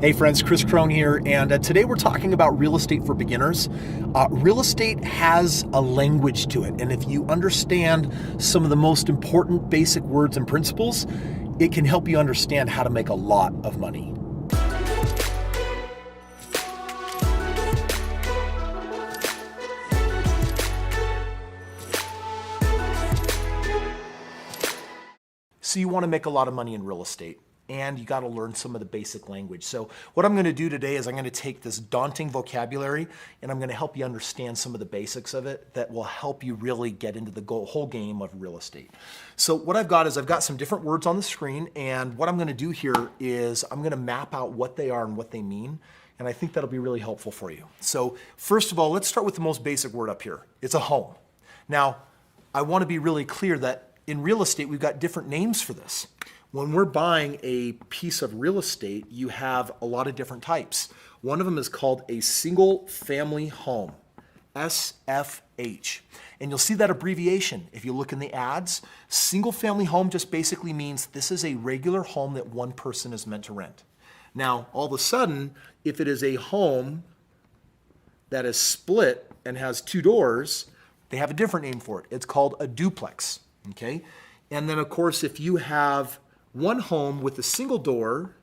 Hey friends, Kris Krohn here, and today we're talking about real estate for beginners. Real estate has a language to it, and if you understand some of the most important basic words and principles, it can help you understand how to make a lot of money. So you want to make a lot of money in real estate, and you got to learn some of the basic language. So what I'm going to do today is I'm going to take this daunting vocabulary and I'm going to help you understand some of the basics of it that will help you really get into the whole game of real estate. So what I've got is I've got some different words on the screen, and what I'm going to do here is I'm going to map out what they are and what they mean, and I think that'll be really helpful for you. So first of all, let's start with the most basic word up here. It's a home. Now, I want to be really clear that in real estate, we've got different names for this. When we're buying a piece of real estate, you have a lot of different types. One of them is called a single family home, SFH. And you'll see that abbreviation if you look in the ads. Single family home just basically means this is a regular home that one person is meant to rent. Now, all of a sudden, if it is a home that is split and has two doors, they have a different name for it. It's called a duplex. Okay? And then, of course, if you have one home with a single door,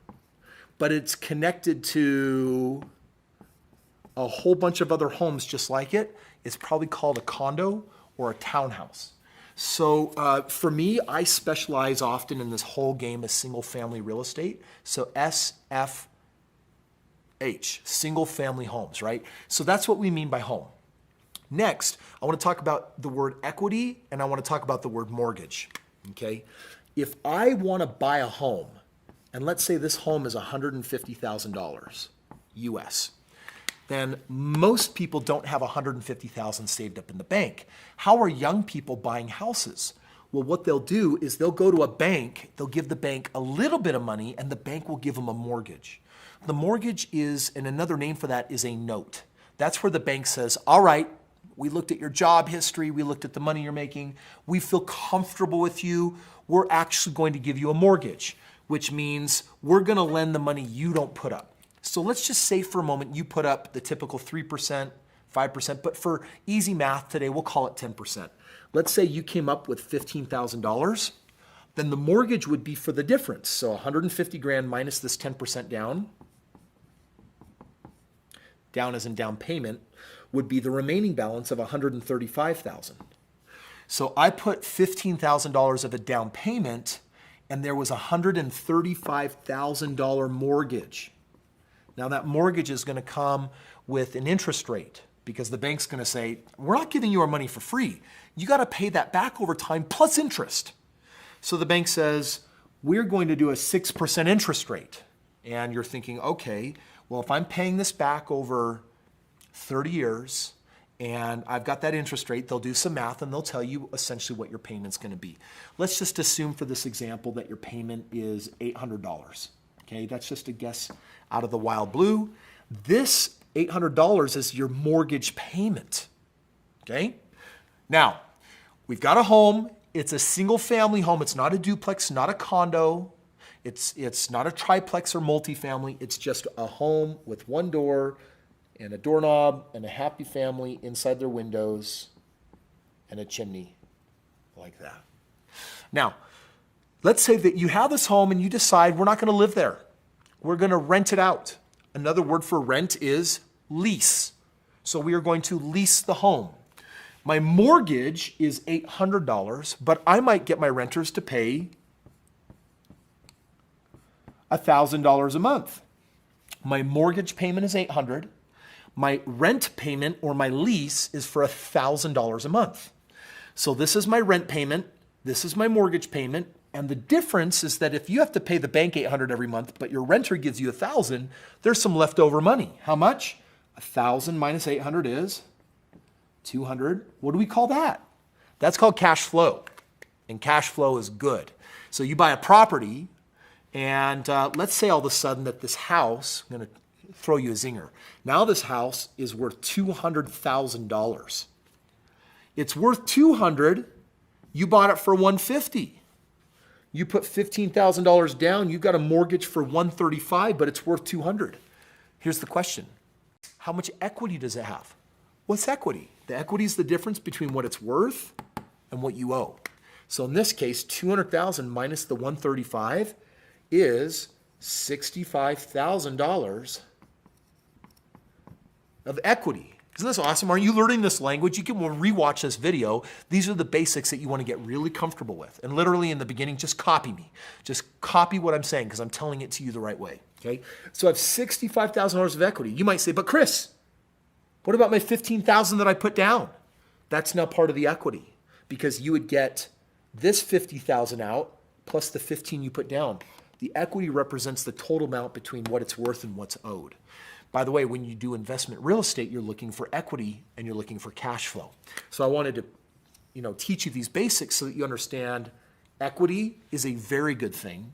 but it's connected to a whole bunch of other homes just like it, it's probably called a condo or a townhouse. So for me, I specialize often in this whole game of single family real estate. So SFH, single family homes, right? So that's what we mean by home. Next, I want to talk about the word equity, and I want to talk about the word mortgage, okay? If I want to buy a home, and let's say this home is $150,000 US, then most people don't have $150,000 saved up in the bank. How are young people buying houses? Well, what they'll do is they'll go to a bank, they'll give the bank a little bit of money, and the bank will give them a mortgage. The mortgage is, and another name for that is a note. That's where the bank says, all right, we looked at your job history, we looked at the money you're making, we feel comfortable with you, we're actually going to give you a mortgage, which means we're going to lend the money you don't put up. So let's just say for a moment you put up the typical 3%, 5%, but for easy math today, we'll call it 10%. Let's say you came up with $15,000, then the mortgage would be for the difference. So 150 grand minus this 10% down as in down payment, would be the remaining balance of $135,000. So I put $15,000 of a down payment, and there was a $135,000 mortgage. Now that mortgage is going to come with an interest rate because the bank's going to say, we're not giving you our money for free. You got to pay that back over time plus interest. So the bank says, we're going to do a 6% interest rate. And you're thinking, okay, well, if I'm paying this back over 30 years and I've got that interest rate, they'll do some math and they'll tell you essentially what your payment's going to be. Let's just assume for this example that your payment is $800. Okay, that's just a guess out of the wild blue. This $800 is your mortgage payment. Okay, now we've got a home. It's a single family home. It's not a duplex, not a condo. It's not a triplex or multifamily. It's just a home with one door and a doorknob and a happy family inside their windows and a chimney like that. Now, let's say that you have this home and you decide we're not going to live there. We're going to rent it out. Another word for rent is lease. So we are going to lease the home. My mortgage is $800, but I might get my renters to pay $1,000 a month. My mortgage payment is $800. My rent payment or my lease is for $1,000 a month. So this is my rent payment, this is my mortgage payment, and the difference is that if you have to pay the bank $800 every month, but your renter gives you $1,000, there's some leftover money. How much? $1,000 minus $800 is $200. What do we call that? That's called cash flow, and cash flow is good. So you buy a property, and let's say all of a sudden that this house, I'm going to throw you a zinger. Now this house is worth $200,000. It's worth $200. You bought it for $150. You put $15,000 down, you got a mortgage for $135,000, but it's worth $200,000. Here's the question. How much equity does it have? What's equity? The equity is the difference between what it's worth and what you owe. So in this case, $200,000 minus the $135,000 is $65,000 of equity. Isn't this awesome? Aren't you learning this language? You can rewatch this video. These are the basics that you want to get really comfortable with. And literally in the beginning, just copy me. Just copy what I'm saying because I'm telling it to you the right way. Okay? So I have $65,000 of equity. You might say, but Kris, what about my $15,000 that I put down? That's now part of the equity because you would get this $50,000 out plus the $15,000 you put down. The equity represents the total amount between what it's worth and what's owed. By the way, when you do investment real estate, you're looking for equity and you're looking for cash flow. So I wanted to, teach you these basics so that you understand equity is a very good thing.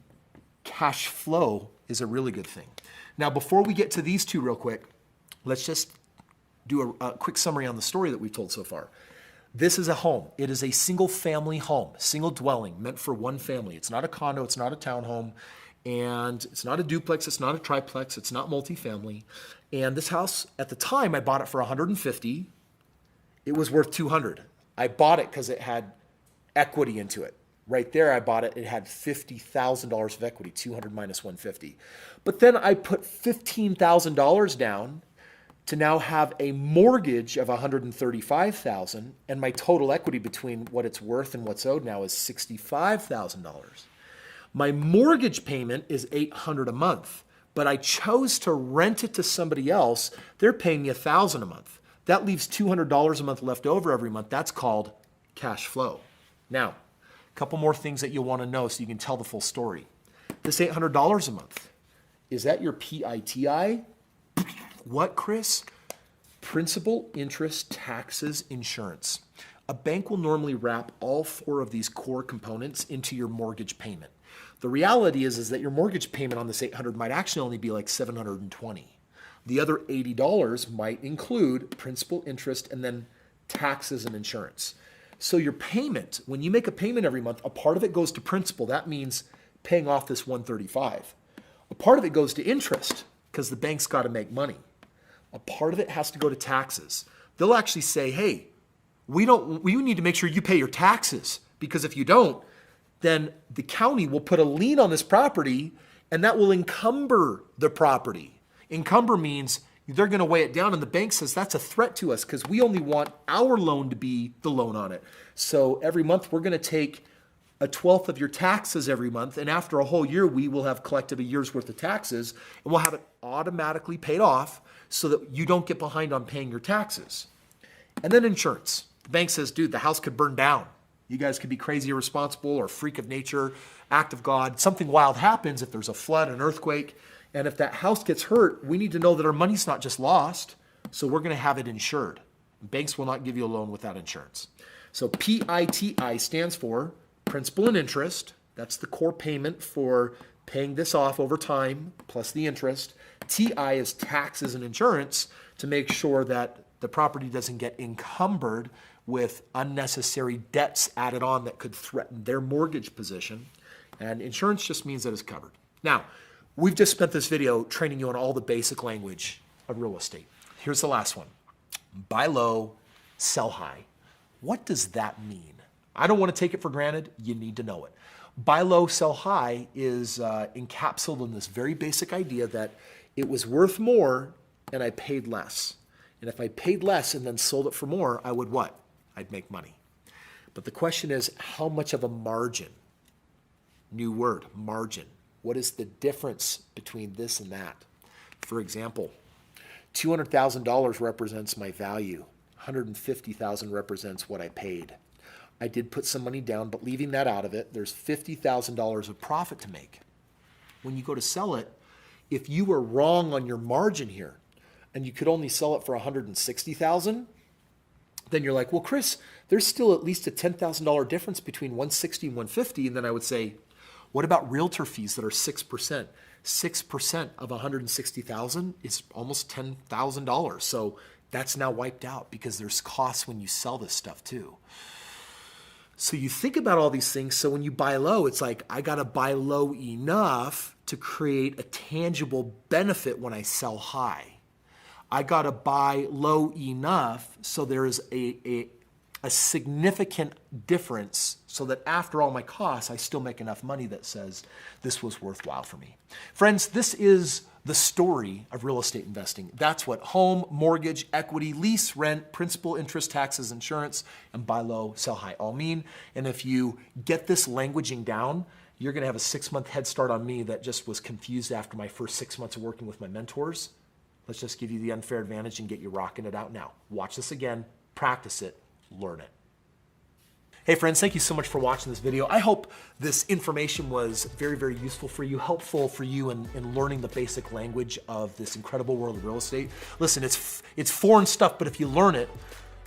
Cash flow is a really good thing. Now, before we get to these two real quick, let's just do a quick summary on the story that we've told so far. This is a home. It is a single family home, single dwelling meant for one family. It's not a condo. It's not a townhome. And it's not a duplex, it's not a triplex, it's not multifamily. And this house, at the time, I bought it for $150,000. It was worth $200,000. I bought it because it had equity into it. Right there, I bought it. It had $50,000 of equity, $200,000 minus $150,000. But then I put $15,000 down to now have a mortgage of $135,000, and my total equity between what it's worth and what's owed now is $65,000. My mortgage payment is $800 a month, but I chose to rent it to somebody else. They're paying me $1,000 a month. That leaves $200 a month left over every month. That's called cash flow. Now, a couple more things that you'll want to know so you can tell the full story. This $800 a month, is that your PITI? What, Kris? Principal, interest, taxes, insurance. A bank will normally wrap all four of these core components into your mortgage payment. The reality is that your mortgage payment on this $800 might actually only be like $720. The other $80 might include principal, interest, and then taxes and insurance. So your payment, when you make a payment every month, a part of it goes to principal. That means paying off this $135,000. A part of it goes to interest because the bank's got to make money. A part of it has to go to taxes. They'll actually say, hey, we need to make sure you pay your taxes because if you don't, then the county will put a lien on this property and that will encumber the property. Encumber means they're going to weigh it down and the bank says that's a threat to us because we only want our loan to be the loan on it. So every month we're going to take 1/12 of your taxes every month, and after a whole year we will have collected a year's worth of taxes and we'll have it automatically paid off so that you don't get behind on paying your taxes. And then insurance. The bank says, dude, the house could burn down. You guys could be crazy, irresponsible, or freak of nature, act of God. Something wild happens if there's a flood, an earthquake. And if that house gets hurt, we need to know that our money's not just lost. So we're going to have it insured. Banks will not give you a loan without insurance. So PITI stands for principal and interest. That's the core payment for paying this off over time, plus the interest. TI is taxes and insurance to make sure that the property doesn't get encumbered with unnecessary debts added on that could threaten their mortgage position. And insurance just means that it's covered. Now, we've just spent this video training you on all the basic language of real estate. Here's the last one. Buy low, sell high. What does that mean? I don't want to take it for granted. You need to know it. Buy low, sell high is encapsulated in this very basic idea that it was worth more and I paid less. And if I paid less and then sold it for more, I would what? I'd make money. But the question is, how much of a margin? New word, margin. What is the difference between this and that? For example, $200,000 represents my value. $150,000 represents what I paid. I did put some money down, but leaving that out of it, there's $50,000 of profit to make. When you go to sell it, if you were wrong on your margin here and you could only sell it for $160,000, then you're like, well, Kris, there's still at least a $10,000 difference between $160,000 and $150,000. And then I would say, what about realtor fees that are 6%? 6% of $160,000 is almost $10,000. So that's now wiped out because there's costs when you sell this stuff too. So you think about all these things. So when you buy low, it's like, I got to buy low enough to create a tangible benefit when I sell high. I got to buy low enough so there is a significant difference so that after all my costs, I still make enough money that says this was worthwhile for me. Friends, this is the story of real estate investing. That's what home, mortgage, equity, lease, rent, principal, interest, taxes, insurance, and buy low, sell high all mean. And if you get this languaging down, you're going to have a 6-month head start on me that just was confused after my first 6 months of working with my mentors. Let's just give you the unfair advantage and get you rocking it out now. Watch this again, practice it, learn it. Hey friends, thank you so much for watching this video. I hope this information was very, very useful for you, helpful for you in learning the basic language of this incredible world of real estate. Listen, it's foreign stuff, but if you learn it,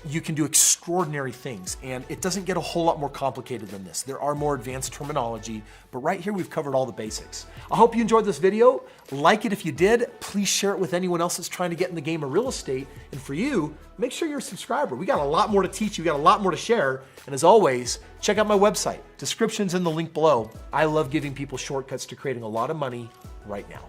you can do extraordinary things, and it doesn't get a whole lot more complicated than this. There are more advanced terminology, but right here we've covered all the basics. I hope you enjoyed this video. Like it if you did. Please share it with anyone else that's trying to get in the game of real estate. And for you, make sure you're a subscriber. We got a lot more to teach you. We got a lot more to share. And as always, check out my website. Description's in the link below. I love giving people shortcuts to creating a lot of money right now.